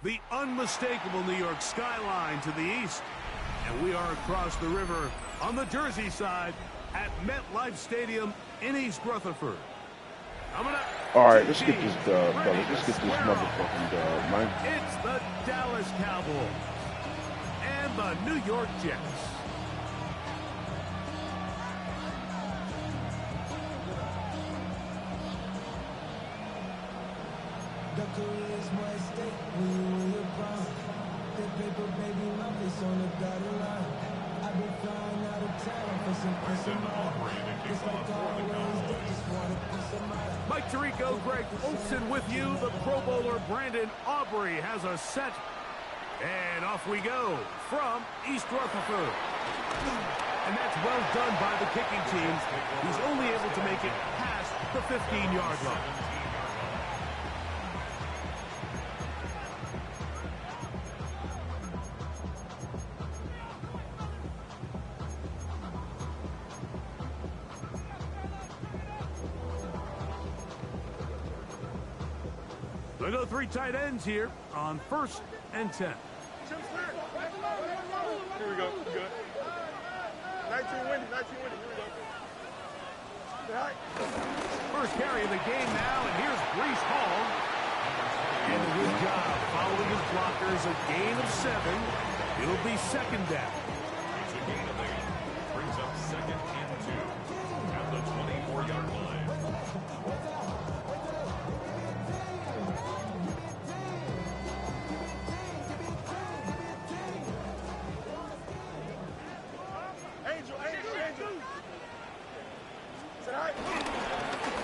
the unmistakable New York skyline to the east. And we are across the river on the Jersey side at MetLife Stadium in East Rutherford. All right, let's get this dub, fellas. Let's get this motherfucking dub, man. It's the Dallas Cowboys and the New York Jets. Mike Tirico, Greg Olson with you. The Pro Bowler Brandon Aubrey has a set. And off we go from East Rutherford. And that's well done by the kicking team. He's only able to make it past the 15-yard line. We'll go 3 tight ends here on 1st and 10. Here we go. Good. 19 winning. Here we go. First carry of the game now, and here's Breece Hall. And a good job following his blockers. A gain of 7. It'll be 2nd down. It's a gain of 8. Brings up 2nd and 2 at the 24-yard line.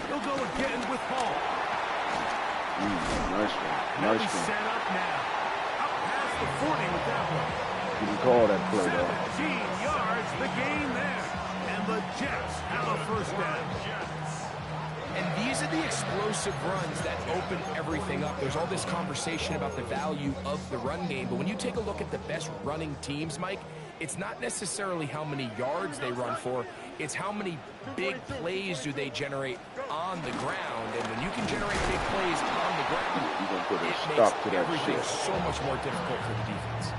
He'll go again with Hall. Nice one. Set up now. Up past the 40 with that one. You can call that play, though. 17 yards, the gain there. And the Jets have a 1st down. And these are the explosive runs that open everything up. There's all this conversation about the value of the run game, but when you take a look at the best running teams, Mike, it's not necessarily how many yards they run for, it's how many big plays do they generate on the ground. And when you can generate big plays on the ground, it makes everything so much more difficult for the defense.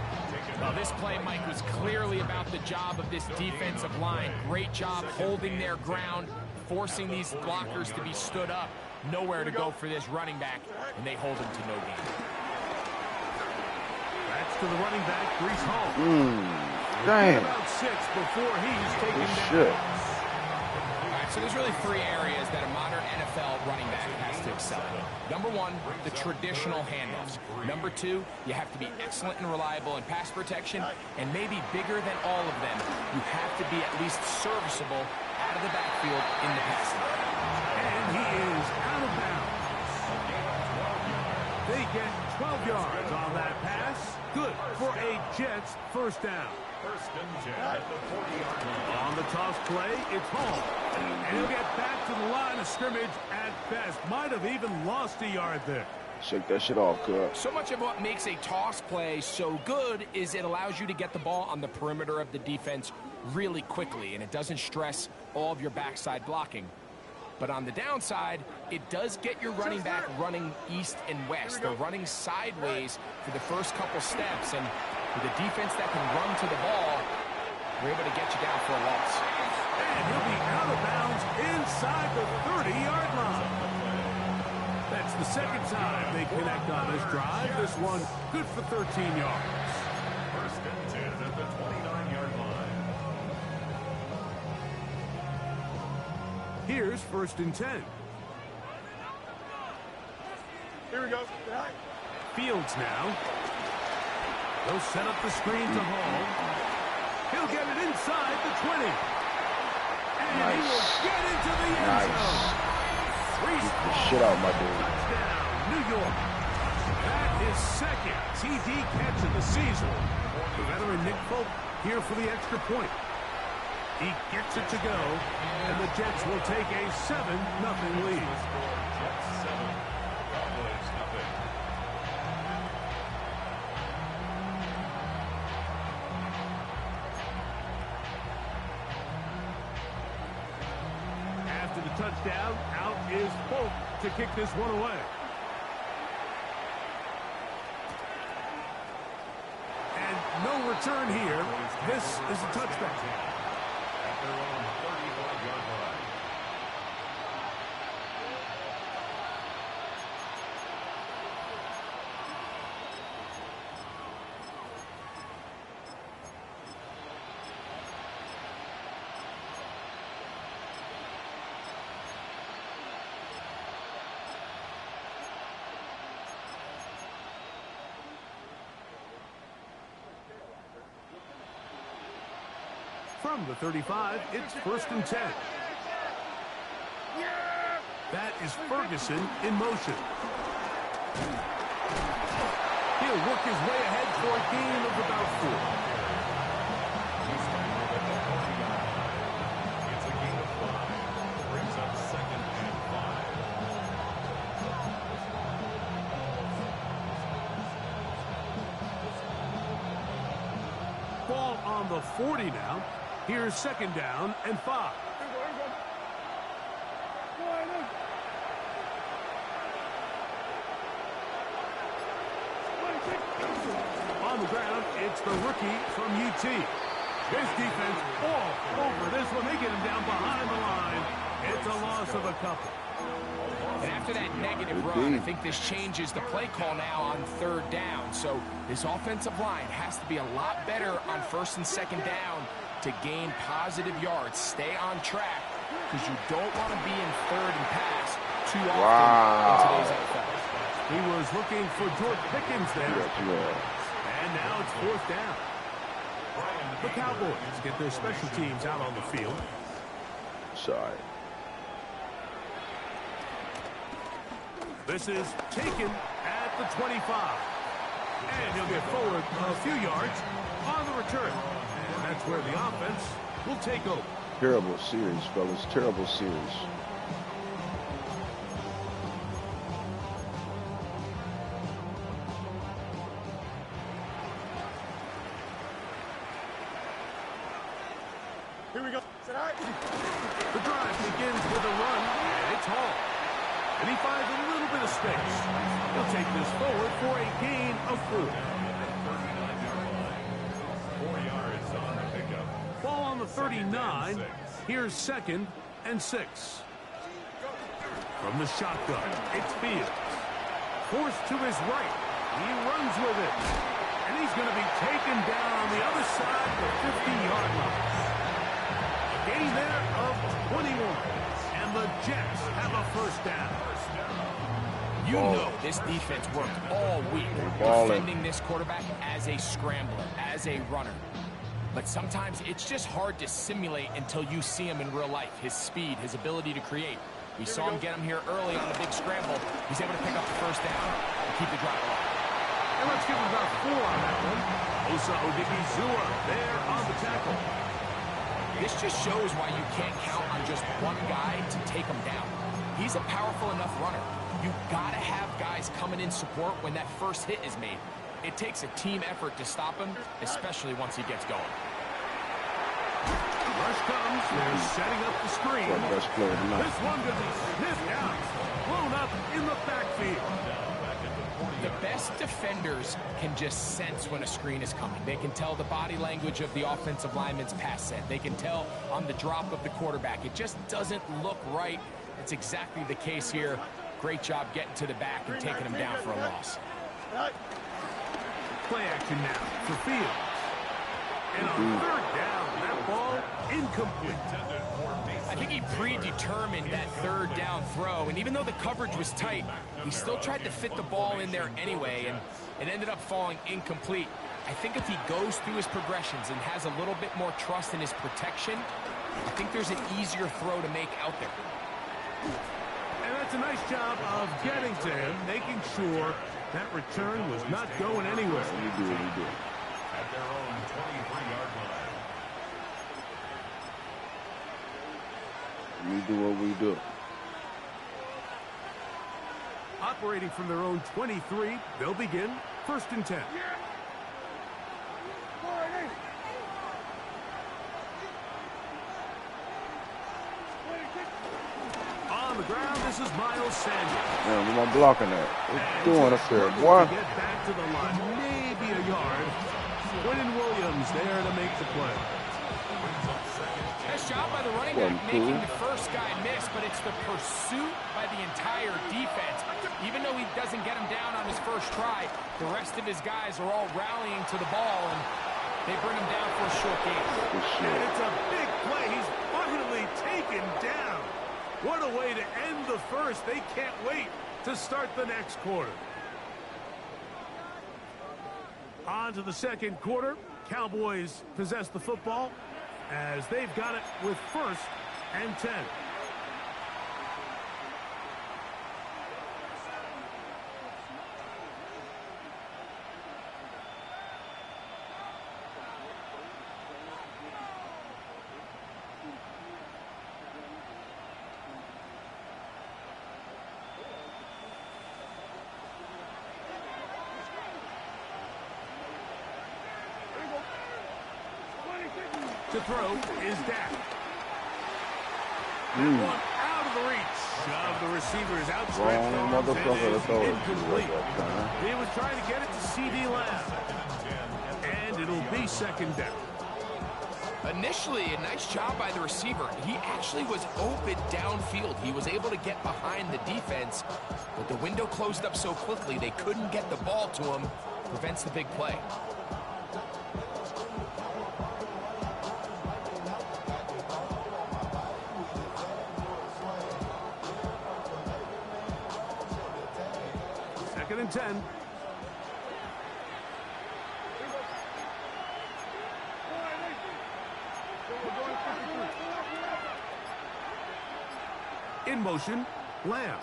Well, this play, Mike, was clearly about the job of this defensive line. Great job holding their ground, forcing these blockers to be stood up. Nowhere to go for this running back, and they hold him to no gain. That's to the running back, Breece Hall. Damn. About 6 before he's taken down. Shit. All right, so there's really 3 areas that a modern NFL running back has to excel in. Number 1, the traditional handoffs. Number 2, you have to be excellent and reliable in pass protection, and maybe bigger than all of them, you have to be at least serviceable out of the backfield in the passing game. And he is out of bounds. They get 12 yards on that pass. Good for a Jets 1st down. 1st and 10 at the 40-yard line. On the toss play, it's Hall. And he'll get back to the line of scrimmage at best. Might have even lost a yard there. Shake that shit off, cuz. So much of what makes a toss play so good is it allows you to get the ball on the perimeter of the defense really quickly, and it doesn't stress all of your backside blocking. But on the downside, it does get your running back running east and west. They're running sideways for the first couple steps, and with a defense that can run to the ball, we're able to get you down for a loss. And he'll be out of bounds inside the 30-yard line. That's the 2nd time they connect on this drive. This one good for 13 yards. 1st and 10 at the 29-yard line. Here's 1st and 10. Here we go. Fields now. He'll set up the screen to Hall. He'll get it inside the 20. And he will get into the end zone. Get the shit out, my dude. Touchdown, New York. That is 2nd TD catch of the season. The veteran Nick Folk here for the extra point. He gets it to go, and the Jets will take a 7-0 lead. Jets 7, Cowboys 0. After the touchdown, out is Folk to kick this one away. no return here. This is a touchback. At their own 35-yard line. From the 35, it's 1st and 10. That is Ferguson in motion. He'll work his way ahead for a gain of about 4. He's tackled at the 49. It's a gain of 5. Brings up 2nd and 5. Ball on the 40 now. Here's 2nd down and 5. On the ground, it's the rookie from UT. This defense all over this one. They get him down behind the line. It's a loss of a couple. And after that negative run, I think this changes the play call now on 3rd down. So this offensive line has to be a lot better on 1st and 2nd down to gain positive yards. Stay on track because you don't want to be in 3rd and pass too often in today's NFL. He was looking for George Pickens there. And now it's 4th down. The Cowboys get their special teams out on the field. Sorry. This is taken at the 25. And he'll get forward a few yards on the return. And that's where the offense will take over. Terrible series, fellas. Terrible series. Here we go. The drive begins with a run, and it's Hall. And he finds a little bit of space. He'll take this forward for a gain of 4. 4 yards on the pickup. Ball on the 39. Here's 2nd and 6. From the shotgun, it's Fields. Forced to his right. He runs with it. And he's going to be taken down on the other side of the 50-yard line. A gain there of 21. And the Jets have a 1st down. You know this defense worked all week defending this quarterback as a scrambler, as a runner. But sometimes it's just hard to simulate until you see him in real life. His speed, his ability to create. We saw him get him here early on the big scramble. He's able to pick up the 1st down and keep the drive alive. And let's give him about 4 on that one. Osa Odigizua there on the tackle. This just shows why you can't count on just one guy to take him down. He's a powerful enough runner. You gotta have guys coming in support when that first hit is made. It takes a team effort to stop him, especially once he gets going. Rush comes. They're setting up the screen. Best player tonight. This one going to be sniffed out. Blown up in the backfield. The best defenders can just sense when a screen is coming. They can tell the body language of the offensive lineman's pass set. They can tell on the drop of the quarterback. It just doesn't look right. It's exactly the case here. Great job getting to the back and taking him down for a loss. Play action now for Fields. And on 3rd down, that ball incomplete. I think he predetermined that 3rd down throw, and even though the coverage was tight, he still tried to fit the ball in there anyway, and it ended up falling incomplete. I think if he goes through his progressions and has a little bit more trust in his protection, I think there's an easier throw to make out there. And that's a nice job of getting to him, making sure that return was not going anywhere. You do. At their own 23-yard line. We do what we do. Operating from their own 23, they'll begin 1st and 10. On the ground, this is Miles Sanders. Man, we're not blocking that. What's doing up there, boy? Get back to the line, maybe a yard. Quinn Williams there to make the play. Nice job by the running back making the first guy miss, but it's the pursuit by the entire defense. Even though he doesn't get him down on his first try, the rest of his guys are all rallying to the ball, and they bring him down for a short game. And it's a big play. He's finally taken down. What a way to end the first. They can't wait to start the next quarter. On to the second quarter. Cowboys possess the football as they've got it with 1st and 10. To throw is Dak. That one out of the reach of the receiver's outstretched arms and is incomplete. He was trying to get it to C.D. Lamb. And it'll be 2nd down. Initially, a nice job by the receiver. He actually was open downfield. He was able to get behind the defense, but the window closed up so quickly they couldn't get the ball to him. Prevents the big play. Second and 10. In motion, Lamb.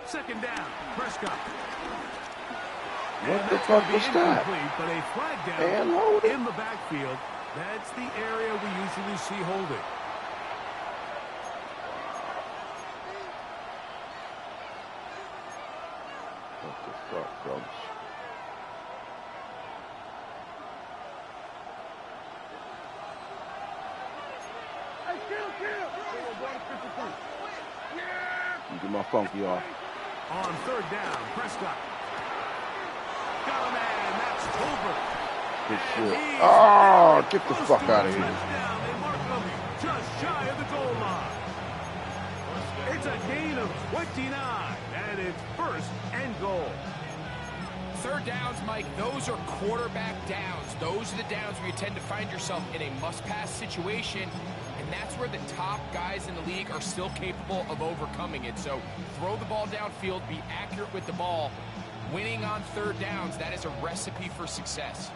2nd down, Prescott. What the fuck was that? But a flag down in the backfield. That's the area we usually see holding. What the fuck, folks? You get my funky off. On 3rd down, Prescott. Got a man, that's Tolbert. Good shit. Oh, get the fuck out of here. They mark him just shy of the goal line. It's a gain of 29, and it's 1st and goal. 3rd downs, Mike, those are quarterback downs. Those are the downs where you tend to find yourself in a must-pass situation, and that's where the top guys in the league are still capable of overcoming it. So throw the ball downfield, be accurate with the ball. Winning on 3rd downs, that is a recipe for success.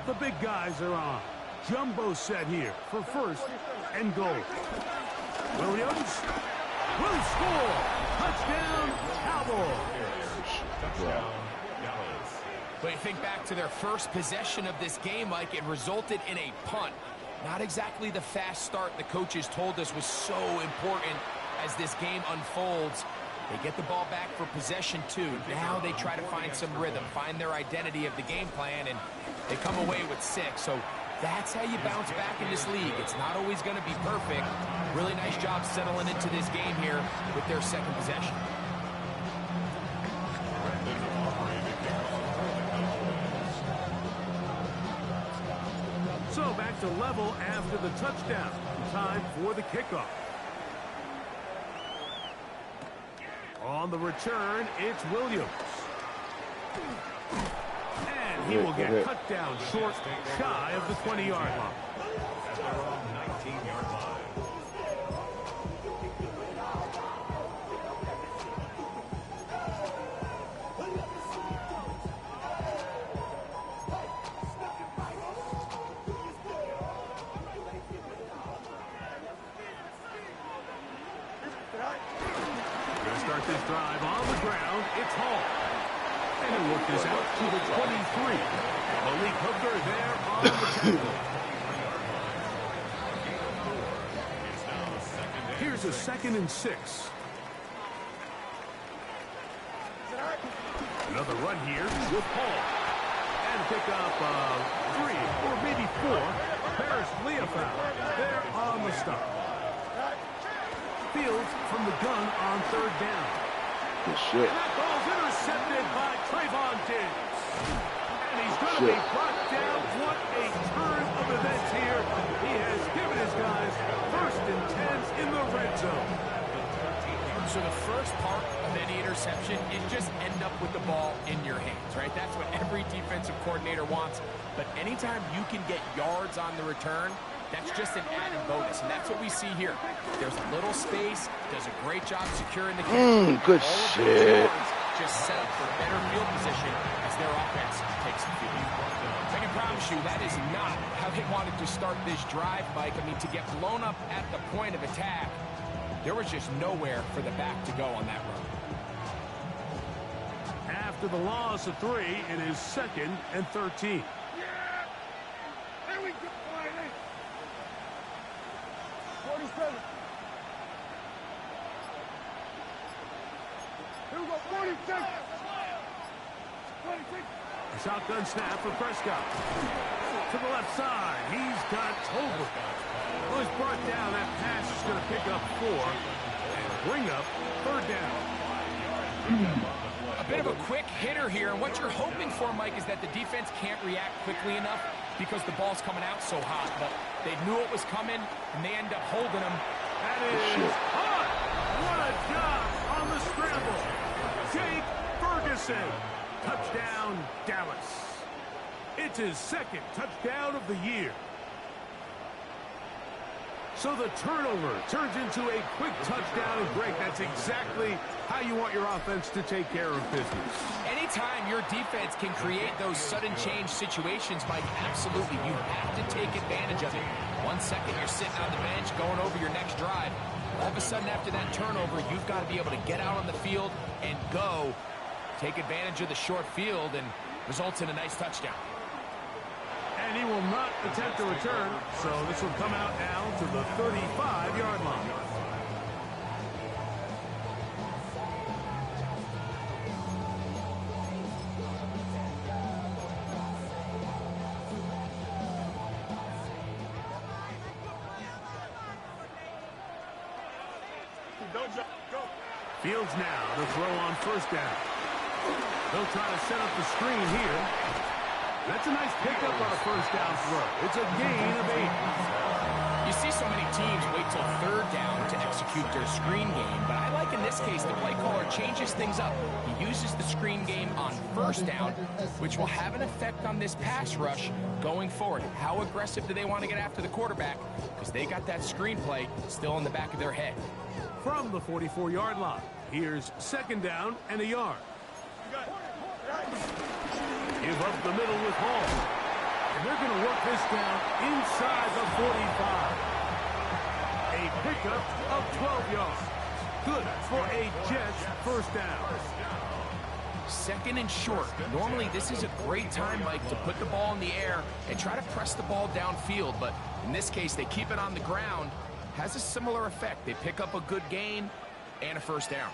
The big guys are on. Jumbo set here for 1st and goal. Williams will score. Touchdown, Cowboys. But you think back to their first possession of this game, Mike, it resulted in a punt. Not exactly the fast start the coaches told us was so important as this game unfolds. They get the ball back for possession 2. Now they try to find some rhythm, find their identity of the game plan, and they come away with 6. So that's how you bounce back in this league. It's not always going to be perfect. Really nice job settling into this game here with their 2nd possession. So back to level after the touchdown. Time for the kickoff. On the return, it's Williams. And he will get cut down short, shy of the 20-yard line. At their own 19-yard line. Start this drive on the ground. It's Hall. And he'll work this out to the 23. Malik Hooker there on the tackle. Here's a 2nd and 6. Another run here with Hall. And pick up 3 or maybe 4. Paris Leofow there on the stop. Fields from the gun on 3rd down. Good shit. And that ball's intercepted by Trayvon Diggs. And he's going to be brought down. What a turn of events here. He has given his guys 1st and 10s in the red zone. So the first part of any interception is just end up with the ball in your hands, right? That's what every defensive coordinator wants. But anytime you can get yards on the return, that's just an added bonus, and that's what we see here. There's a little space, does a great job securing the catch. Good shit. Just set up for better field position as their offense takes the field. I can promise you that is not how they wanted to start this drive, Mike. I mean, to get blown up at the point of attack, there was just nowhere for the back to go on that run. After the loss of 3, it is 2nd and 13. There we go. 47. Here we go. 46. 26. A shotgun snap for Prescott. To the left side. He's got Tolbert. Well, he's brought down. That pass is going to pick up 4 and bring up 3rd down. A bit of a quick hitter here, and what you're hoping for, Mike, is that the defense can't react quickly enough because the ball's coming out so hot. But they knew it was coming, and they end up holding him. That is hot. What a job on the scramble. Jake Ferguson. Touchdown, Dallas. It's his 2nd touchdown of the year. So the turnover turns into a quick touchdown and break. That's exactly how you want your offense to take care of business. Anytime your defense can create those sudden change situations, Mike, absolutely, you have to take advantage of it. 1 second, you're sitting on the bench going over your next drive. All of a sudden, after that turnover, you've got to be able to get out on the field and go. Take advantage of the short field and results in a nice touchdown. And he will not attempt a return, so this will come out now to the 35-yard line. Don't jump. Go. Fields now to throw on 1st down. They'll try to set up the screen here. That's a nice pickup on a 1st down throw. It's a gain of 8. You see so many teams wait till 3rd down to execute their screen game, but I like in this case the play caller changes things up. He uses the screen game on 1st down, which will have an effect on this pass rush going forward. How aggressive do they want to get after the quarterback? Because they got that screenplay still in the back of their head. From the 44-yard line, here's 2nd down and a yard. Give up the middle with Hall. And they're going to work this down inside the 45. A pickup of 12 yards. Good for a Jets 1st down. 2nd and short. Normally, this is a great time, Mike, to put the ball in the air and try to press the ball downfield. But in this case, they keep it on the ground. Has a similar effect. They pick up a good gain and a 1st down.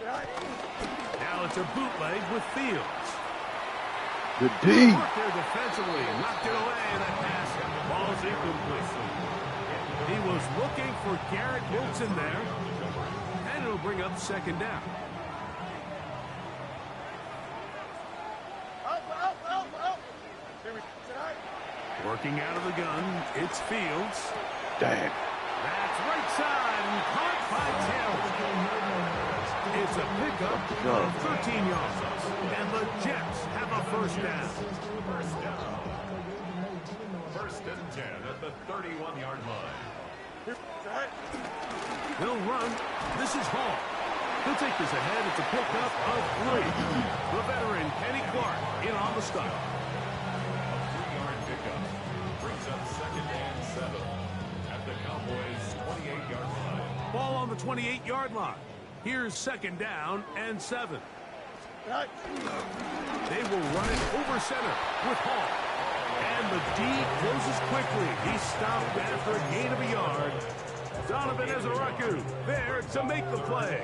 Now it's a bootleg with Fields. The D. Worked there defensively, knocked it away, and that pass ball's incomplete. He was looking for Garrett Wilson there, and it'll bring up 2nd down. Up. Here we go. Working out of the gun, it's Fields. Damn. That's right side and caught by Taylor. It's a pickup of 13 yards, and the Jets have a 1st down. 1st and 10 at the 31-yard line. They'll run. This is Hall. He'll take this ahead. It's a pickup of 3. The veteran, Kenny Clark, in on the stop. A 3-yard pickup brings up 2nd and 7 at the Cowboys' 28-yard line. Ball on the 28-yard line. Here's 2nd down and 7. They will run it over center with Hall. And the D closes quickly. He stopped after a gain of a yard. Donovan Ezaraku there to make the play.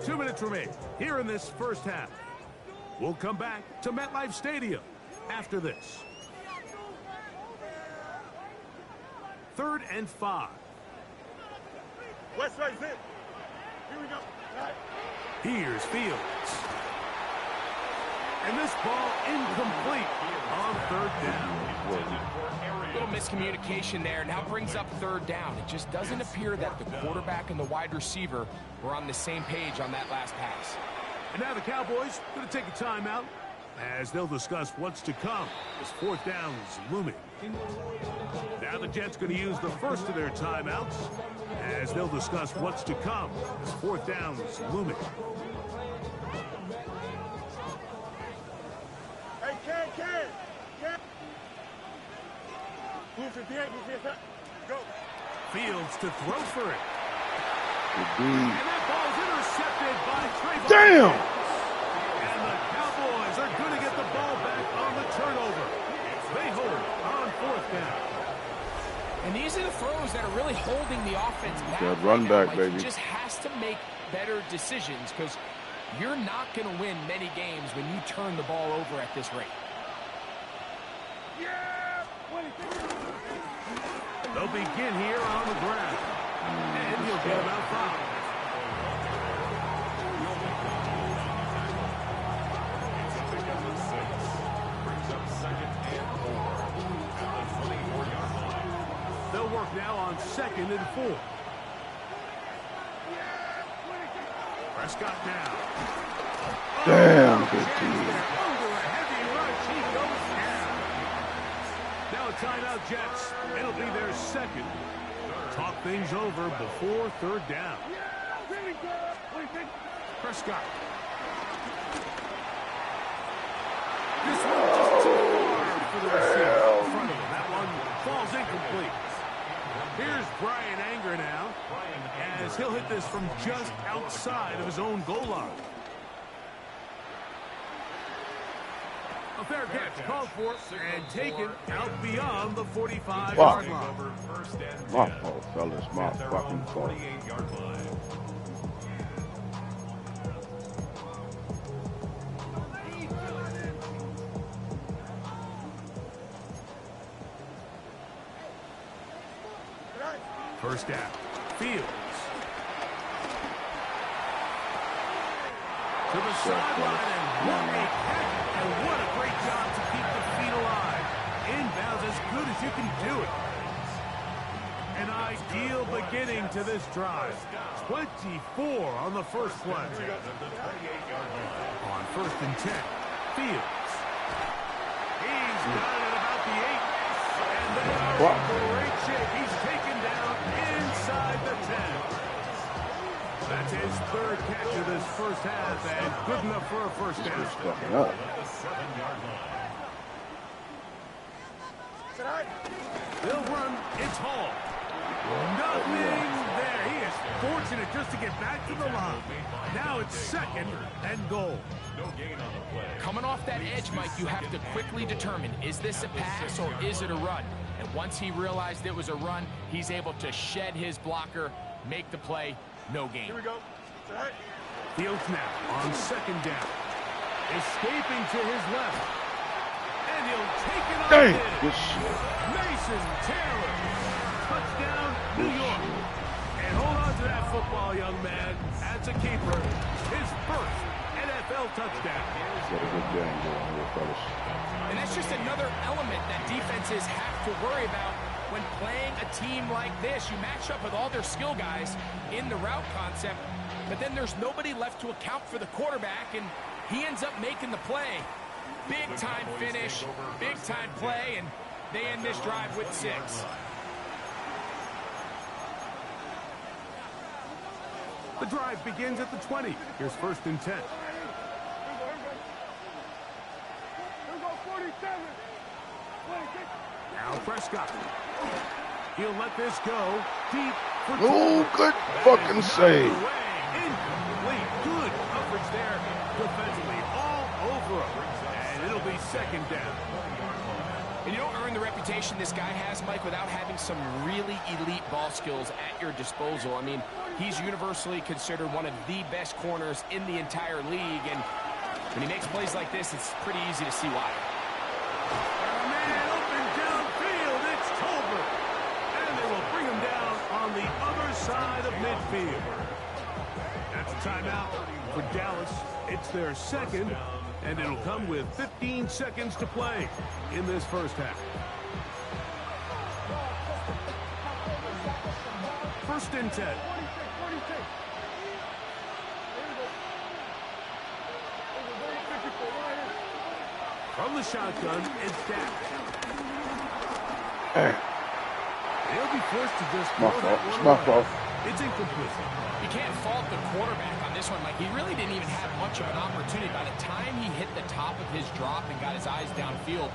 2 minutes remain here in this 1st half. We'll come back to MetLife Stadium after this. 3rd and 5. West side's in. Here we go. All right. Here's Fields. And this ball incomplete on third down. Little miscommunication there. Now brings up third down. It just doesn't appear that the quarterback and the wide receiver were on the same page on that last pass. And now the Cowboys going to take a timeout as they'll discuss what's to come as fourth down is looming. Now the Jets going to use the first of their timeouts as they'll discuss what's to come as fourth down is looming. Hey, Ken. Move it, go. Fields to throw for it. Good And D. that ball's intercepted by Trayvon. Damn! And the Cowboys are going to get the ball back on the turnover. They hold on fourth down. And these are the throws that are really holding the offense back. Good run back, Like, baby. he just has to make better decisions because you're not going to win many games when you turn the ball over at this rate. Yeah! They'll begin here on the ground. And he'll get about foul. They'll work now on 2nd and 4. Prescott now. Damn, good Under D. a heavy rush, he goes down. Now a timeout, Jets. It'll be their second. Talk things over before third down. Prescott. This one just too far for the receiver in front of him. That one falls incomplete. Here's Brian Anger now, as he'll hit this from just outside of his own goal line. A fair catch called for and taken out beyond the 45-yard line. My fault, fellas. My fucking fault. First down. Fields. To the sideline, and what a catch, and what a great job to keep the feet alive. Inbounds as good as you can do it. An ideal beginning to this drive. 24 on the first play. On 1st and 10, Fields. He's got it about the 8. And they are in great shape. He's taken down inside the 10. That's his 3rd catch of this first half, and good enough for a first down. Fucking up. They'll run. It's Hall. Nothing there. He is fortunate just to get back to the line. Now it's 2nd and goal. Coming off that edge, Mike, you have to quickly determine, is this a pass or is it a run? And once he realized it was a run, he's able to shed his blocker, make the play, no gain. Here we go. Fields now on 2nd down. Escaping to his left. And he'll take it on Dang, in. good shit. Mason Taylor. Touchdown, New York. And hold on to that football, young man. That's a keeper. His first NFL touchdown. Got a good game going here, fellas. And that's just another element that defenses have to worry about when playing a team like this. You match up with all their skill guys in the route concept, but then there's nobody left to account for the quarterback, and he ends up making the play. Big time finish, big time play, and they end this drive with 6. The drive begins at the 20. Here's 1st and 10. Here we go, 47. Now Prescott. He'll let this go deep for Oh, good fucking save. Incomplete. Good coverage there defensively all over him. And it'll be 2nd down. And you don't earn the reputation this guy has, Mike, without having some really elite ball skills at your disposal. I mean, he's universally considered one of the best corners in the entire league, and when he makes plays like this, it's pretty easy to see why. Man, open downfield, it's Tolbert. And they will bring him down on the other side of midfield. That's a timeout for Dallas. It's their second, and it'll come with 15 seconds to play in this first half. First and 10. From the shotgun, it's Dak. They'll be forced to just throw that one away. It's incomplete. You can't fault the quarterback on this one, Mike. He really didn't even have much of an opportunity. By the time he hit the top of his drop and got his eyes downfield,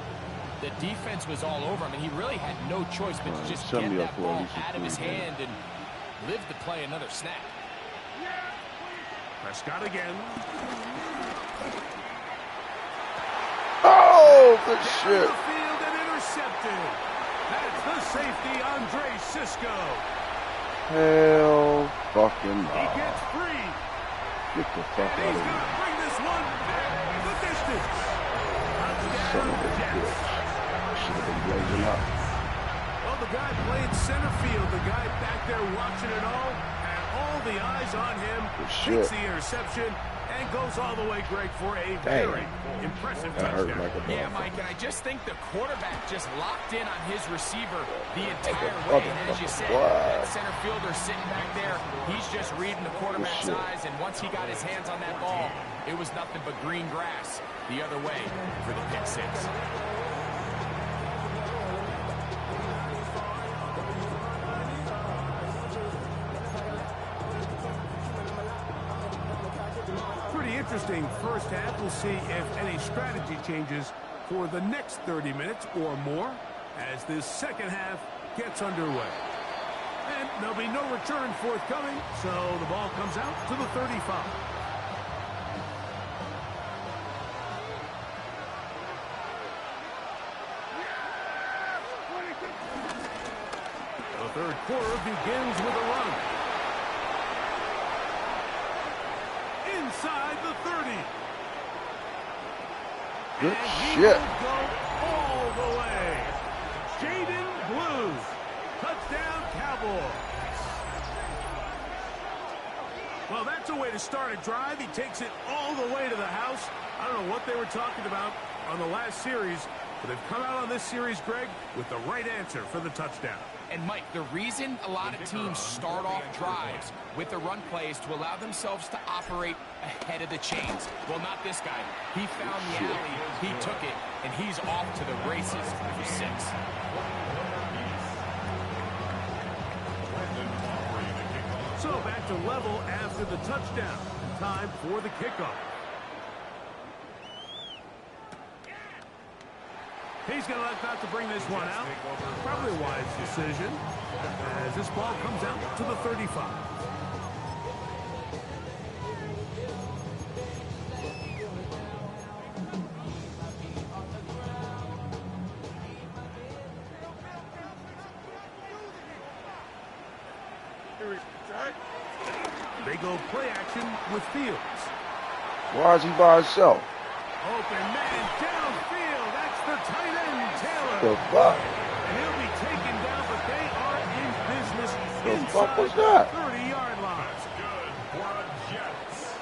the defense was all over him, and he really had no choice but to just get that ball out of his hand and live to play another snap. Prescott again. Oh, good shit. Down the field and intercepted. That's the safety, Andre Cisco. Hell fucking no. He gets free. Get the fuck out of He's here. going to bring this one back the distance. Son of a bitch. Should have been blazing up. Well, the guy playing center field, the guy back there watching it all, had all the eyes on him, takes the interception, and goes all the way, Greg, for a very impressive touchdown. Yeah, Mike, and I just think the quarterback just locked in on his receiver the entire way. And as you said, that center fielder sitting back there, he's just reading the quarterback's eyes, and once he got his hands on that ball, it was nothing but green grass the other way for the pick six. Interesting first half. We'll see if any strategy changes for the next 30 minutes or more as this second half gets underway. And there'll be no return forthcoming, so the ball comes out to the 35. The third quarter begins with a run. Inside the 30. Good and shit. He will go all the way. Jaden Blue. Touchdown, Cowboys. Well, that's a way to start a drive. He takes it all the way to the house. I don't know what they were talking about on the last series, but they've come out on this series, Greg, with the right answer for the touchdown. And, Mike, the reason a lot of teams start off drives with the run play is to allow themselves to operate ahead of the chains. Well, not this guy. He found the alley, he took it, and he's off to the races for 6. So back to level after the touchdown. Time for the kickoff. He's going to about to bring this one out. Probably a wise decision as this ball comes out to the 35. They go play action with Fields. Why is he by himself? Open man downfield. That's the tight end, Taylor. The fuck? And he'll be taken down, but they are in business The fuck was inside that? the 30-yard line. Good for Jets.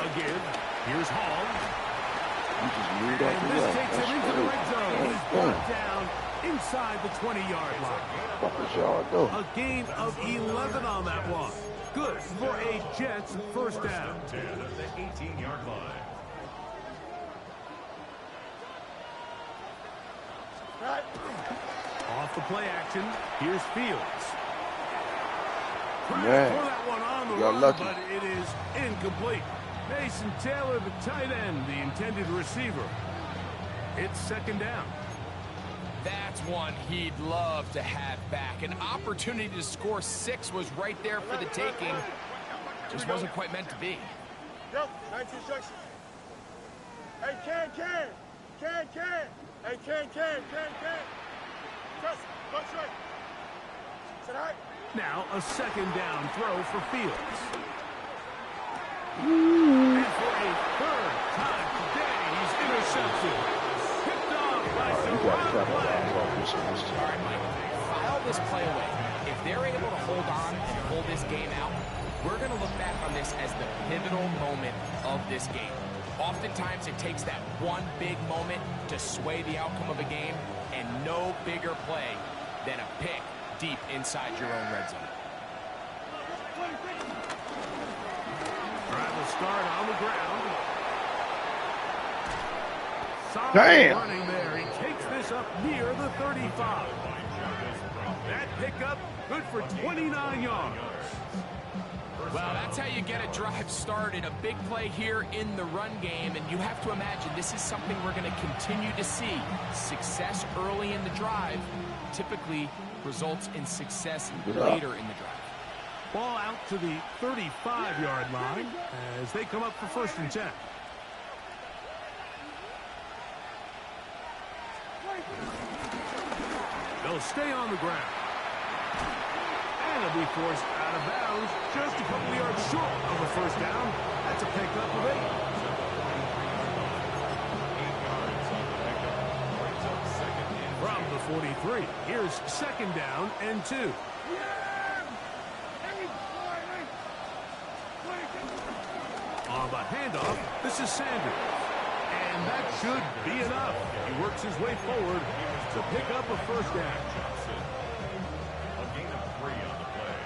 Again, here's Hall. You just moved off And the this left. takes him into the red zone. He's brought down inside the 20-yard line. What was y'all doing? A gain of 11 on that one. Good for a Jets first down. 10 at the 18-yard line. Off the play action, here's Fields. Trying Man, to throw that one on the got run, lucky. but it is incomplete. Mason Taylor, the tight end, the intended receiver. It's second down. That's one he'd love to have back. An opportunity to score 6 was right there for the taking. Just wasn't quite meant to be. Go. 19 instructions. Hey, can. Hey, can. Trust. Go straight. Is that all right? Now a second down throw for Fields. And for a third time today, he's intercepted. Picked off by You got to Deron capitalize Black. off this one. All right, Mike, file this play away. If they're able to hold on and pull this game out, we're going to look back on this as the pivotal moment of this game. Oftentimes, it takes that one big moment to sway the outcome of a game, and no bigger play than a pick deep inside your own red zone. Drive will start on the ground. Solid Damn. running there. He takes this up near the 35. That pickup, good for 29 yards. Well, that's how you get a drive started. A big play here in the run game, and you have to imagine this is something we're going to continue to see. Success early in the drive typically results in success later in the drive. Ball out to the 35-yard line as they come up for 1st and 10. They'll stay on the ground. And they'll be forced out of bounds just a couple of yards short of a 1st down. That's a pickup of 8. From the 43, here's 2nd down and 2. On the handoff, this is Sanders. And that should be enough. He works his way forward to pick up a 1st down. A gain of 3 on the play.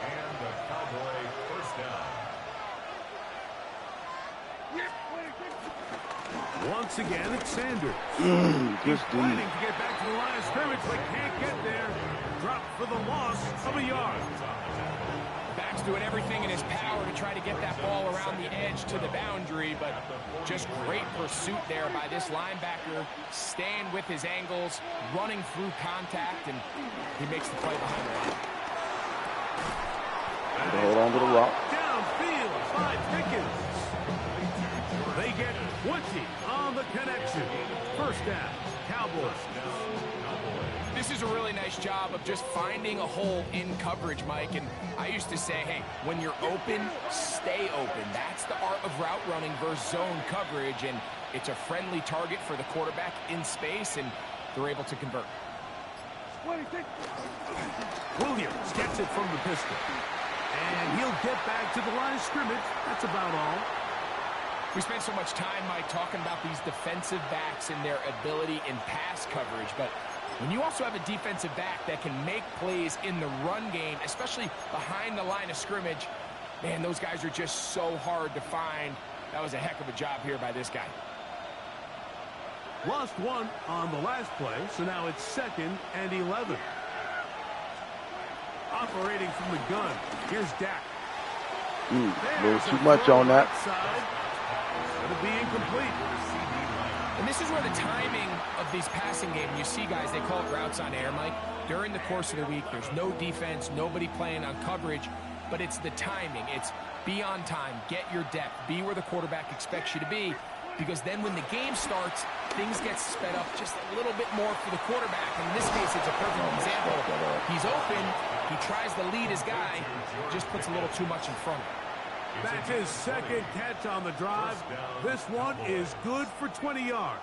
And the Cowboy 1st down. Once again, it's Sanders. Just Planning to get back to the line of scrimmage, but can't get there. Dropped for the loss of a yard. Back's doing everything in his power to try to get that ball around the edge to the boundary, but just great pursuit there by this linebacker, staying with his angles, running through contact, and he makes the play behind the line. hold on to the rock. Downfield by Pickens. They get 20 on the connection. 1st down, Cowboys. This is a really nice job of just finding a hole in coverage, Mike. And I used to say, hey, when you're open, stay open. That's the art of route running versus zone coverage. And it's a friendly target for the quarterback in space, and they're able to convert. Williams gets it from the pistol. And he'll get back to the line of scrimmage. That's about all. We spent so much time, Mike, talking about these defensive backs and their ability in pass coverage. But when you also have a defensive back that can make plays in the run game, especially behind the line of scrimmage, man, those guys are just so hard to find. That was a heck of a job here by this guy. Lost 1 on the last play, so now it's 2nd and 11. Operating from the gun, here's Dak. A little too much on that. It'll be incomplete. And this is where the timing of these passing games, you see guys, they call it routes on air, Mike. During the course of the week, there's no defense, nobody playing on coverage, but it's the timing. It's be on time, get your depth, be where the quarterback expects you to be, because then when the game starts, things get sped up just a little bit more for the quarterback. And in this case, it's a perfect example. He's open, he tries to lead his guy, just puts a little too much in front of him. That's his 2nd catch on the drive. This one is good for 20 yards.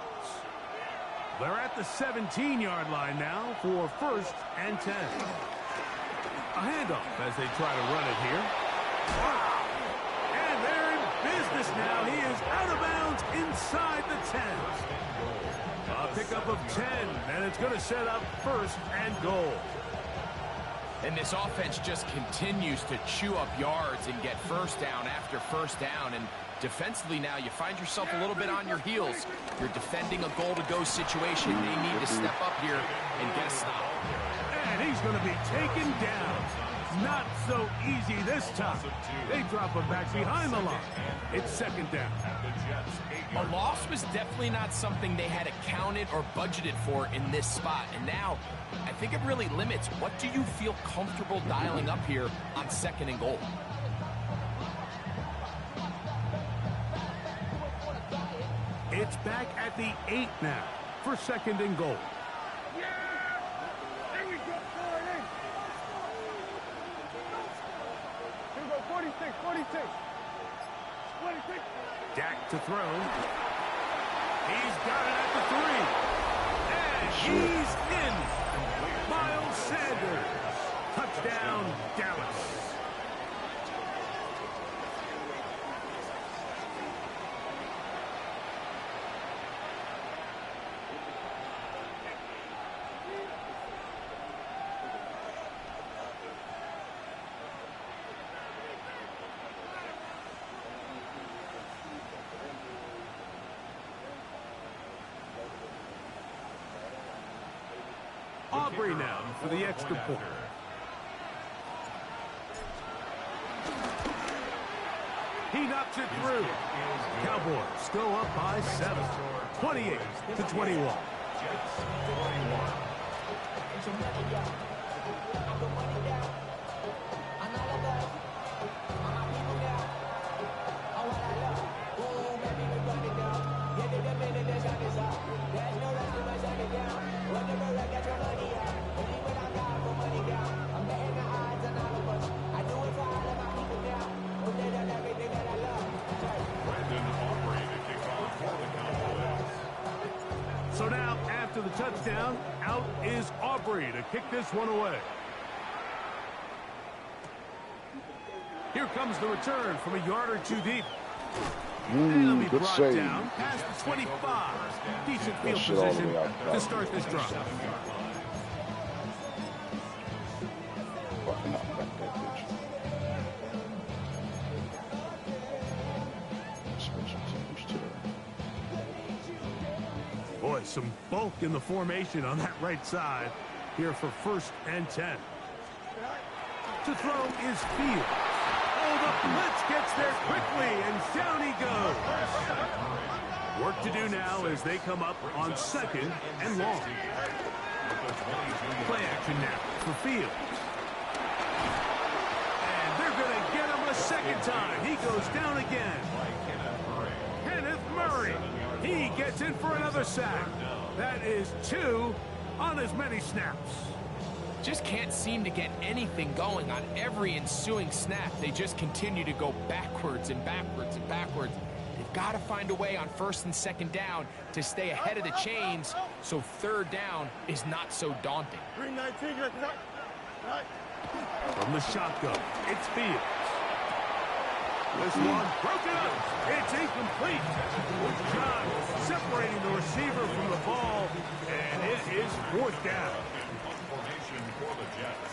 They're at the 17-yard line now for 1st and 10. A handoff as they try to run it here. And they're in business now. He is out of bounds inside the 10. A pickup of 10, and it's going to set up 1st and goal. And this offense just continues to chew up yards and get 1st down after 1st down. And defensively now, you find yourself a little bit on your heels. You're defending a goal-to-go situation. They need to step up here and get a stop. And he's going to be taken down. Not so easy this time. They drop him back behind the line. It's 2nd down. A loss was definitely not something they had accounted or budgeted for in this spot. And now, I think it really limits what do you feel comfortable dialing up here on 2nd and goal. It's back at the 8 now for 2nd and goal. There we go, 46, 46. 46. Dak to throw. He's got it at the 3. And he's in. Miles Sanders. Touchdown, Dallas. Aubrey now for the extra point. He knocks it through. Cowboys go up by 7, 28-21. So now, after the touchdown, out is Aubrey to kick this one away. Here comes the return from a yard or two deep. And it'll be good brought save. down past the 25. Decent field position to start this drive. Fucking knocked back that bitch. Special teams too. Boy, some bulk in the formation on that right side here for 1st and 10. To throw is Fields. Oh, the blitz gets there quickly, and down he goes. Work to do now as they come up on 2nd and long. Play action now for Fields. And they're going to get him a second time. He goes down again. Kenneth Murray. He gets in for another sack. That is 2 on as many snaps. Just can't seem to get anything going on every ensuing snap. They just continue to go backwards and backwards and backwards. They've got to find a way on 1st and 2nd down to stay ahead of the chains so 3rd down is not so daunting. 319, From the shotgun, it's Fields. This one broken up. It's incomplete. John separating the receiver from the ball, and it is 4th down. Formation for the Jets.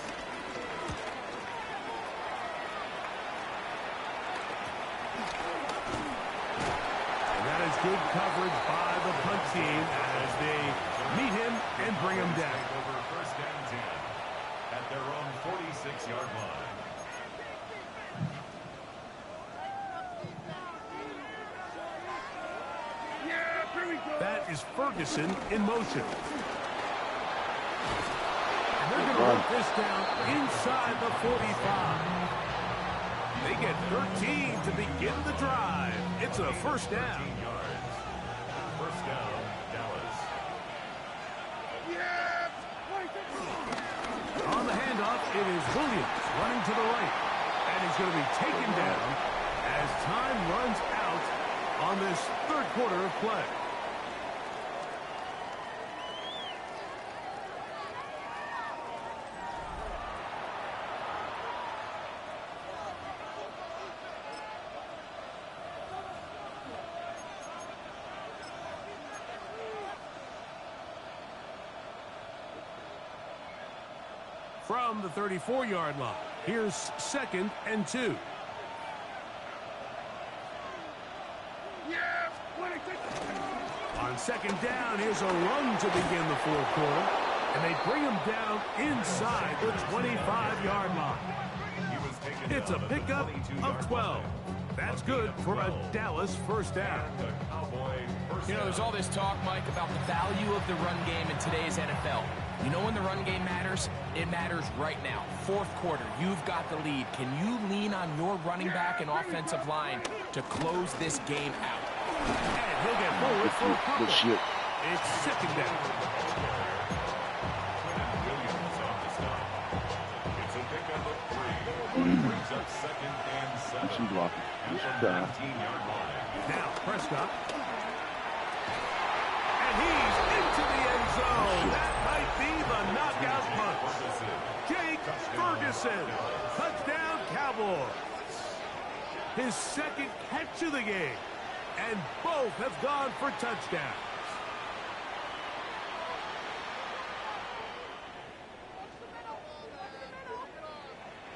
And that is good coverage by the punt team as they meet him and bring him down. Over 1st and 10 at their own 46-yard line. That is Ferguson in motion. And they're going to work this down inside the 45. They get 13 to begin the drive. It's a 1st down. 13 yards. 1st down, Dallas. On the handoff, it is Williams running to the right. And he's going to be taken down as time runs out on this 3rd quarter of play. From the 34-yard line, here's 2nd and 2. On 2nd down, here's a run to begin the 4th quarter. And they bring him down inside the 25-yard line. It's a pickup of 12. That's good for a Dallas 1st down. You know, there's all this talk, Mike, about the value of the run game in today's NFL. You know when the run game matters? It matters right now. 4th quarter, you've got the lead. Can you lean on your running back and offensive line to close this game out? And he'll get forward for a Good punt. shit. It's 2nd down. Williams on the stop. It's a pickup of 3. Brings up 2nd and 7. She's blocking. At She's the down. 19-yard line. Now Prescott. And he's into the end zone. That might be the knockout punch. Jake Ferguson Wilson. Touchdown, Cowboys. His second catch of the game. And both have gone for touchdowns.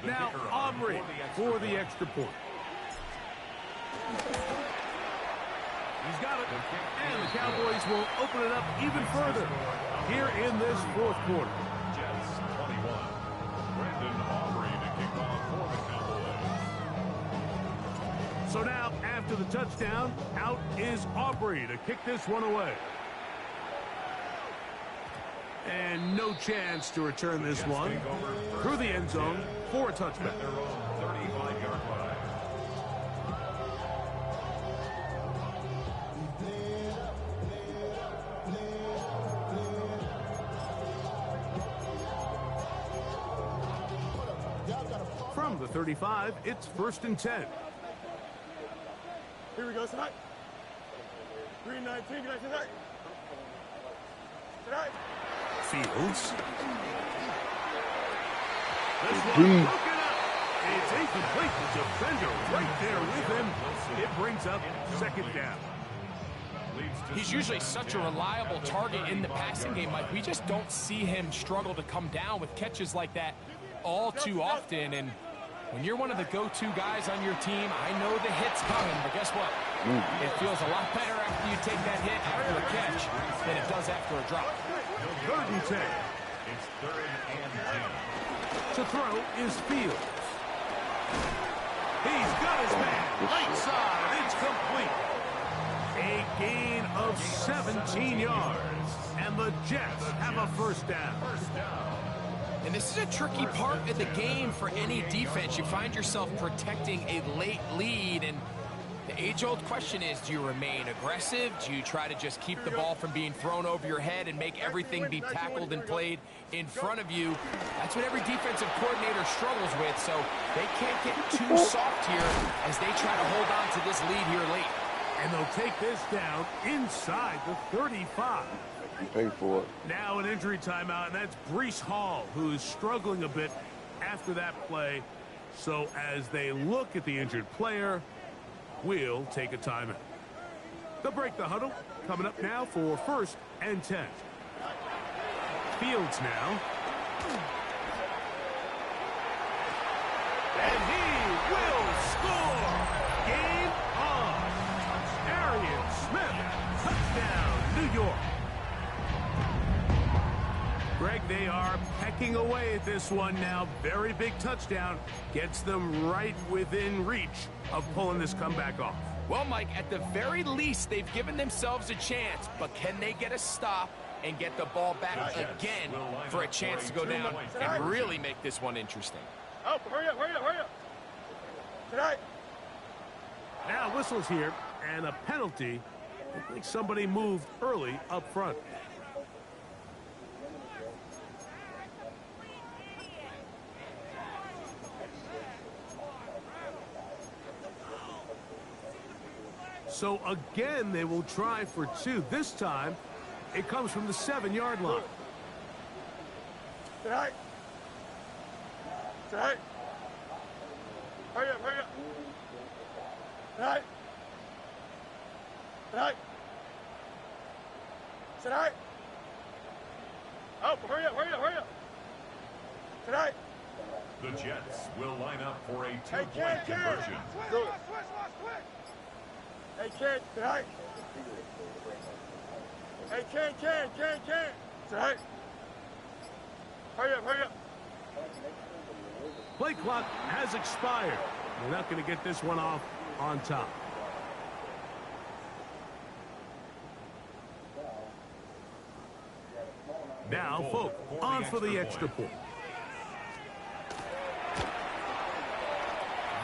Now Aubrey for the extra point. He's got it. And the Cowboys will open it up even further here in this fourth quarter. Jets 21. Brandon Aubrey to kick off for the Cowboys. So now, after the touchdown, out is Aubrey to kick this one away. And no chance to return this one through the end zone for a touchback. Their own 35-yard line. From the 35, it's 1st and 10. Here we go tonight. 319, tonight. Tonight. Fields. This one broken up. It's incomplete. The defender right there with him. It brings up 2nd down. He's usually such a reliable target in the passing game, Mike. We just don't see him struggle to come down with catches like that all too often. And when you're one of the go-to guys on your team, I know the hit's coming, but guess what? It feels a lot better after you take that hit after a catch than it does after a drop. 3rd and 10. It's 3rd and 10. To throw is Fields. He's got his man. Right side. It's complete. A gain of 17 yards. And the Jets have a 1st down. And this is a tricky part of the game for any defense. You find yourself protecting a late lead, and the age-old question is, do you remain aggressive? Do you try to just keep the ball from being thrown over your head and make everything be tackled and played in front of you? That's what every defensive coordinator struggles with, so they can't get too soft here as they try to hold on to this lead here late. And they'll take this down inside the 35. You pay for it. Now an injury timeout, and that's Breece Hall, who is struggling a bit after that play. So as they look at the injured player, we'll take a timeout. They'll break the huddle. Coming up now for 1st and 10. Fields now. And he will score. Game on. Arian Smith. Touchdown, New York. Greg, they are pecking away at this one now. Very big touchdown. Gets them right within reach of pulling this comeback off. Well, Mike, at the very least, they've given themselves a chance, but can they get a stop and get the ball back again for a chance to go down and really make this one interesting? Oh, hurry up. Tonight. Now whistles here, and a penalty. I think somebody moved early up front. So again, they will try for 2. This time, it comes from the 7-yard line. Tonight. Hurry up. Tonight. Oh, hurry up. Tonight. The Jets will line up for a Hey, two-point conversion. Switch. Hey, Ken, tonight. Hey, Ken. Tonight. Hurry up. Play clock has expired. They're not going to get this one off on top. Now, Folk on for the extra point.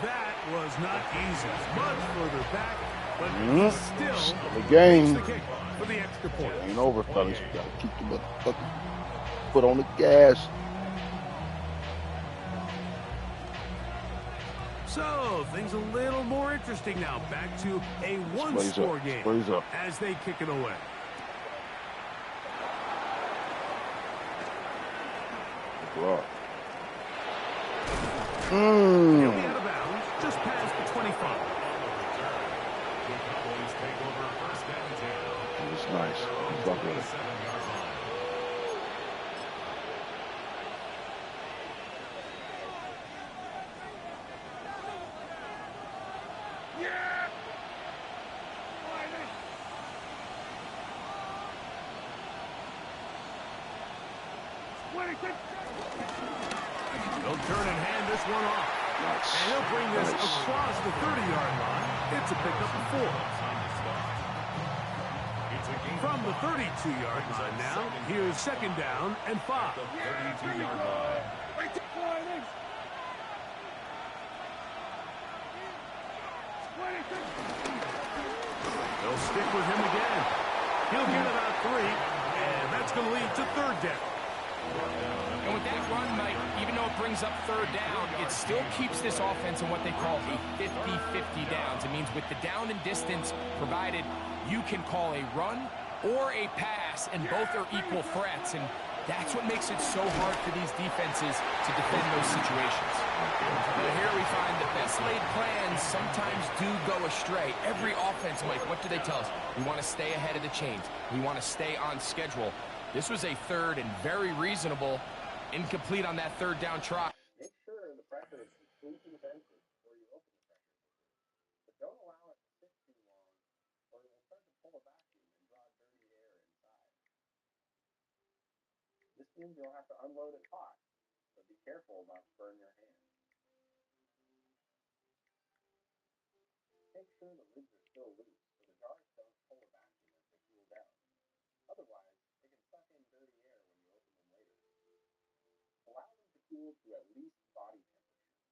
That was not easy. Much further back, but he still the game. makes the kick for the extra point. Ain't over, fellas. You gotta keep the motherfucking foot on the gas. So, things a little more interesting now. Back to a one-score game as they kick it away. He'll be out of bounds, just past the 25. The Cowboys take over first and 10. It was nice. Fuck with it. 7-yard line. They'll turn and hand this one off. Nice. And he'll bring this across the 30-yard line. It's a pickup of 4. From the 32-yard line now, here's second down and 5. 32-yard line. They'll stick with him again. He'll get about 3, and that's going to lead to third down. And with that run, Mike, even though it brings up third down, it still keeps this offense in what they call a 50-50 downs. It means with the down and distance provided, you can call a run or a pass, and both are equal threats. And that's what makes it so hard for these defenses to defend those situations. But here we find the best laid plans sometimes do go astray. Every offense, Mike, what do they tell us? We want to stay ahead of the chains. We want to stay on schedule. This was a third and very reasonable, incomplete on that third down try. Make sure the pressure is completely defensive before you open the pressure. But don't allow it to sit too long, or it will start to pull a vacuum and draw dirty air inside. This means you'll have to unload it hot, so be careful not to burn your hands. Make sure the lids are still loose, so the jars don't pull a vacuum as they cool down. Otherwise, they can suck in dirty air when you open them later. Allow them to cool to at least body temperature.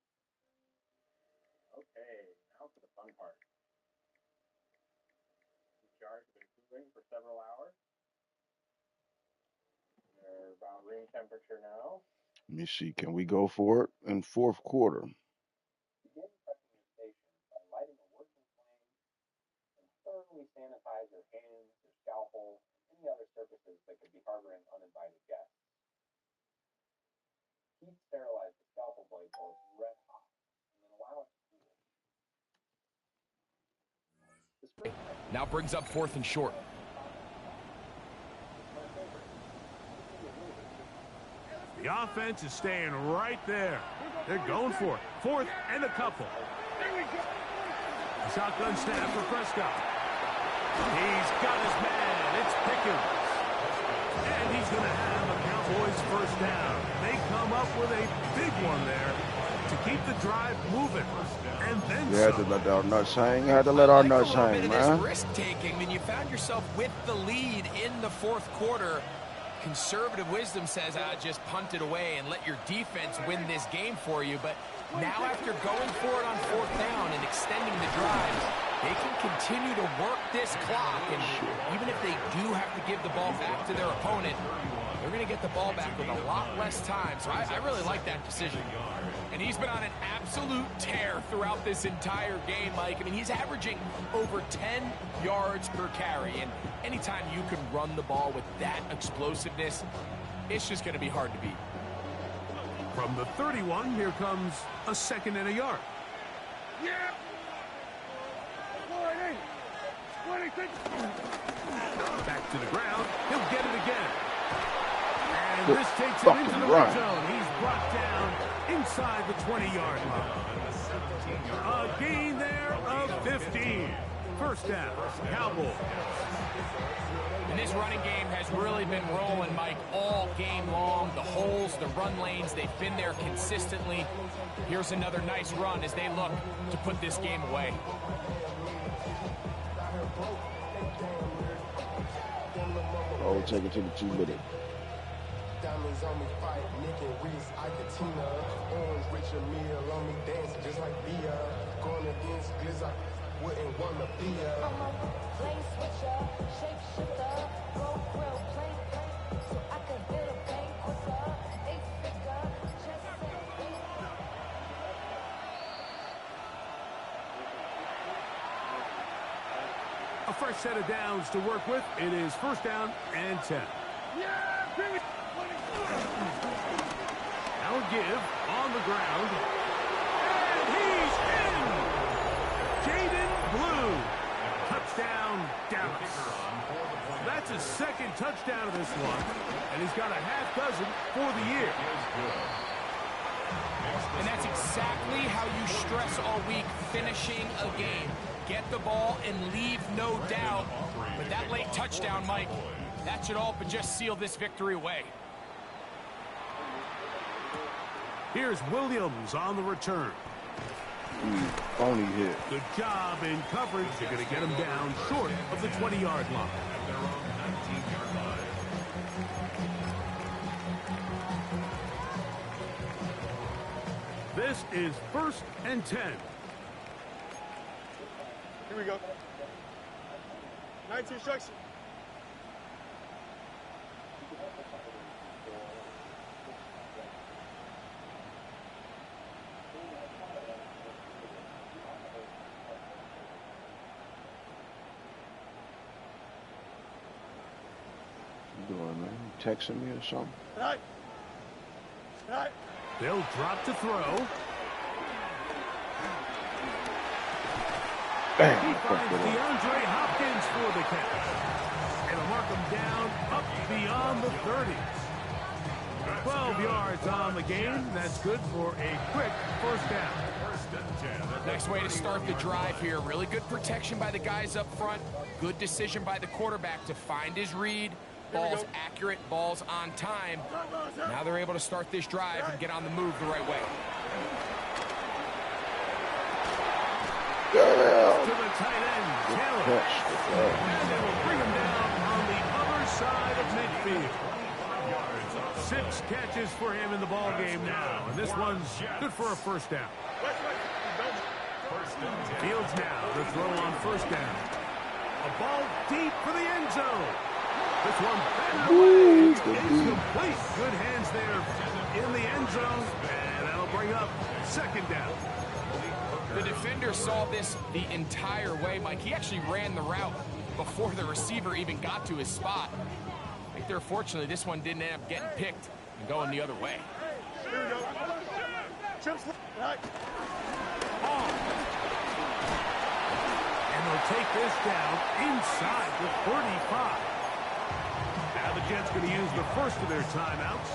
Okay, now for the fun part. These jars have been cooling for several hours. They're about room temperature now. Let me see. Can we go for it in fourth quarter? Begin prepping your station by lighting a working flame and thoroughly sanitize your hands, your scalpel, and any other surfaces that could be harboring uninvited guests. Heat sterilize the scalpel blade till it's red hot, and then allow it to cool. Now brings up fourth and short. The offense is staying right there. They're going for it. Fourth and a couple. Shotgun snap for Prescott. He's got his man. It's Pickens. And he's going to have a Cowboys first down. They come up with a big one there to keep the drive moving. And then You had to let our nuts hang. You had to let our nuts hang, man. Risk-taking when you found yourself with the lead in the fourth quarter. Conservative wisdom says, just punt it away and let your defense win this game for you. But now after going for it on fourth down and extending the drives, they can continue to work this clock. And even if they do have to give the ball back to their opponent, they're going to get the ball back with a lot less time. So I really like that decision. And he's been on an absolute tear throughout this entire game, Mike. I mean, he's averaging over 10 yards per carry. And anytime you can run the ball with that explosiveness, it's just going to be hard to beat. from the 31, here comes a second and a yard. Yeah! 20. Back to the ground. He'll get it again. And this takes him into the red zone. He's brought down inside the 20-yard line. A gain there of 15. First down, Cowboys. And this running game has really been rolling, Mike, all game long. The holes, the run lanes, they've been there consistently. Here's another nice run as they look to put this game away. Oh, take it to the 2-minute. Diamonds on me fight, Nick and Reese, Ikatina. Orange Richard meal on me dancing just like Bia. Going against Glizz, I wouldn't want to be a lane switcher, shape shifter, go grill, play, so I could hit a bank quicker, 8-figure, just A fresh set of downs to work with. It is first down and 10. Yeah, baby! Now give on the ground. And he's in! Jaden Blue. Touchdown, Dallas. That's his second touchdown of this one, and he's got a half dozen for the year. And that's exactly how you stress all week, finishing a game. Get the ball and leave no doubt. But that late touchdown, Mike, that should all but just seal this victory away. Here's Williams on the return. Phony hit. Good job in coverage. They're going to get him down short of the 20-yard line. This is 1st and 10. Here we go. 19 instruction. What you doing, man? You texting me or something? Right. Right. They'll drop to throw. Bam! He finds DeAndre Hopkins for the catch. It'll mark him down up beyond the 30s. 12 yards on the game. That's good for a quick first down. Nice way to start the drive here. Really good protection by the guys up front. Good decision by the quarterback to find his read. Ball's accurate, ball's on time. Now they're able to start this drive and get on the move the right way. To the tight end, Taylor. And they will bring him down on the other side of midfield. 6 catches for him in the ball game now, and this one's good for a first down. Fields now to throw on first down. A ball deep for the end zone. This one batted away. It's incomplete. Good hands there in the end zone, and that'll bring up second down. The defender saw this the entire way, Mike. He actually ran the route before the receiver even got to his spot. I think they're fortunately this one didn't end up getting picked and going the other way. Here we go. Trips. Right. And they'll take this down inside the 35. Now the Jets going to use the first of their timeouts.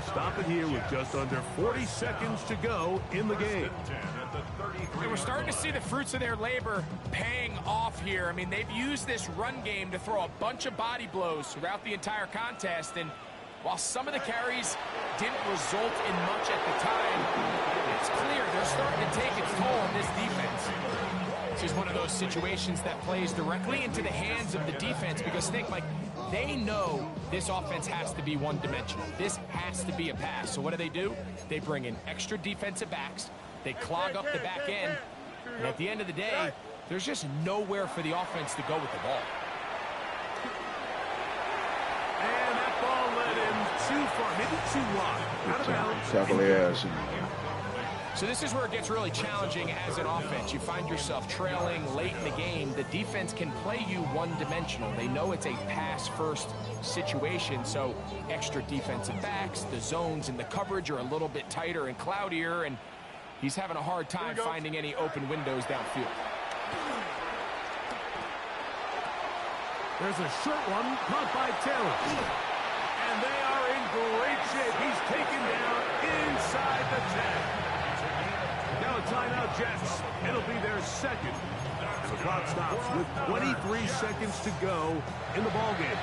Stop it here with just under 40 seconds to go in the game. And we're starting to see the fruits of their labor paying off here. I mean, they've used this run game to throw a bunch of body blows throughout the entire contest. And while some of the carries didn't result in much at the time, it's clear they're starting to take its toll on this defense. This is one of those situations that plays directly into the hands of the defense because, think, like, they know this offense has to be one-dimensional. This has to be a pass. So what do? They bring in extra defensive backs. They clog up the back end. And at the end of the day, there's just nowhere for the offense to go with the ball. And that ball led him too far, maybe too wide. Out of bounds. Cavaliers. So this is where it gets really challenging as an offense. You find yourself trailing late in the game. The defense can play you one-dimensional. They know it's a pass-first situation, so extra defensive backs, the zones and the coverage are a little bit tighter and cloudier, and he's having a hard time finding any open windows downfield. There's a short one caught by Taylor. And they are in great shape. He's taken down inside the 10. Now a timeout, Jets. It'll be their second. And the clock stops with 23 seconds to go in the ballgame.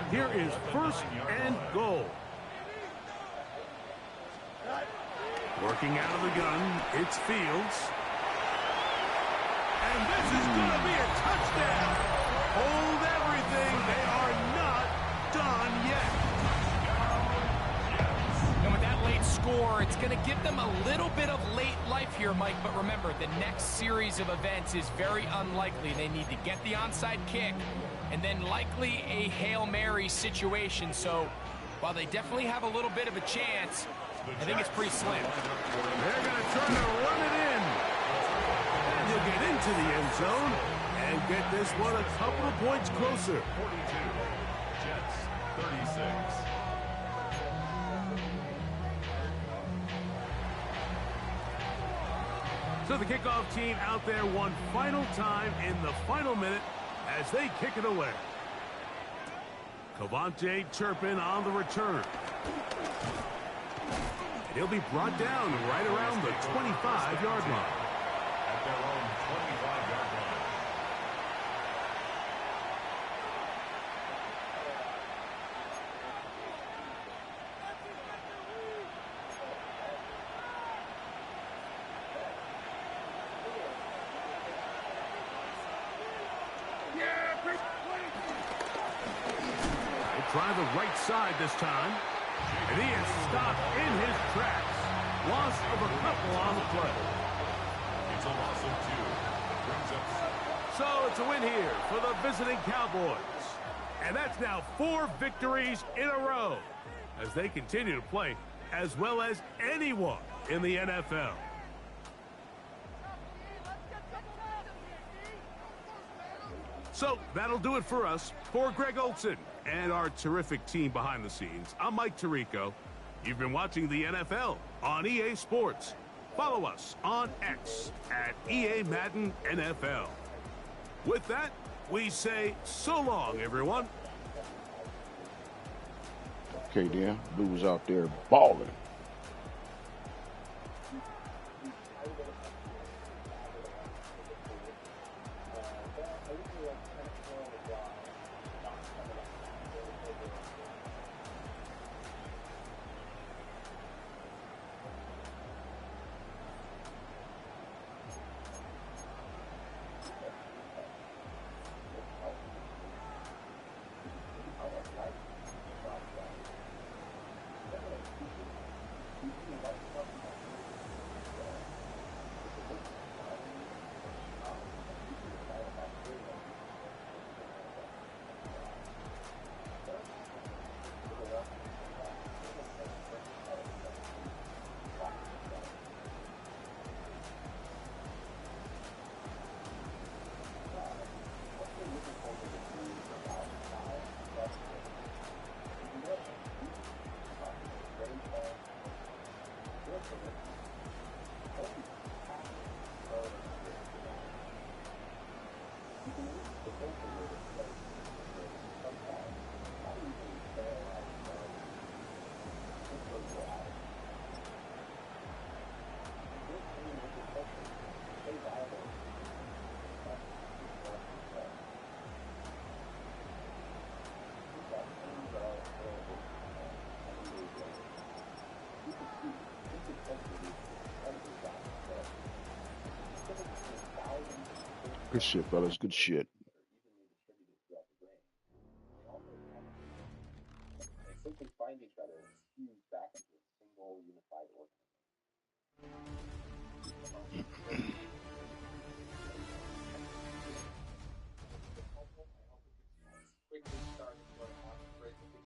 Here is 1st and goal. Working out of the gun, it's Fields. And this is going to be a touchdown. Hold everything. They are not done yet. And with that late score, it's going to give them a little bit of late life here, Mike. But remember, the next series of events is very unlikely. They need to get the onside kick and then likely a Hail Mary situation. So while they definitely have a little bit of a chance, I think it's pretty slim. They're going to try to run it in. And he'll get into the end zone and get this one a couple of points closer. 42, Jets 36. So the kickoff team out there one final time in the final minute as they kick it away. Cavante Turpin on the return. And he'll be brought down right around the 25-yard line. At their own 25-yard line. Try the right side this time. And he is stopped in his tracks. Loss of a couple on the play. It's a loss of 2. Brings up. So it's a win here for the visiting Cowboys. And that's now 4 victories in a row as they continue to play as well as anyone in the NFL. So that'll do it for us. For Greg Olson and our terrific team behind the scenes, I'm Mike Tirico. You've been watching the NFL on EA Sports. Follow us on X at EA Madden NFL. With that, we say so long, everyone. Okay, then. Blue was out there balling. Good shit, fellas. Good shit. They simply find each other and fuse back into a single unified organism.